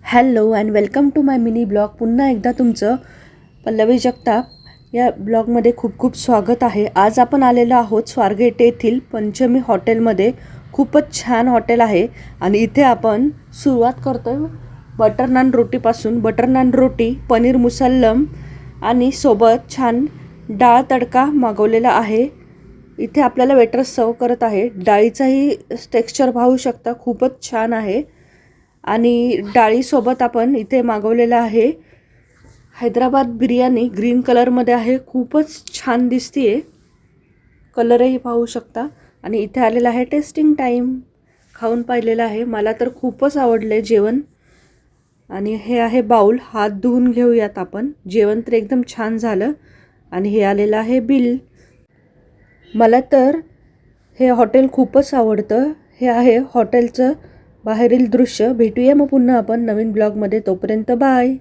Hello and welcome to my mini vlog. पुन्हा एकदा तुमचं पल्लवी जगताप या ब्लॉगमध्ये खूप खूप स्वागत आहे. आज आपण आलेलो आहोत स्वारगेट येथील पंचमी हॉटेलमध्ये. खूपच छान हॉटेल आहे आणि इथे आपण सुरुवात करतोय बटर नान रोटीपासून. बटर नान रोटी, पनीर मुसल्लम आणि सोबत छान डाळ तडका मागवलेला आहे. इथे आपल्याला वेटर सर्व करत आहे. डाळीचाही टेक्स्चर पाहू शकता, खूपच छान आहे. आणि डाळीसोबत आपण इथे मागवलेला आहे हैदराबाद बिर्याणी. ग्रीन कलरमध्ये आहे, खूपच छान दिसतीये. कलरही पाहू शकता. आणि इथे आलेला आहे टेस्टिंग टाईम. खाऊन पाहिलेलं आहे, मला तर खूपच आवडले जेवण. आणि हे आहे बाउल, हात धुवून घेऊयात आपण. जेवण तर एकदम छान झालं. आणि हे आलेलं आहे बिल. मला तर हे हॉटेल खूपच आवडतं. हे आहे हॉटेलचं बाहेरील दृश्य. भेटूया मग पुन्हा आपण नवीन ब्लॉगमध्ये. तोपर्यंत बाय.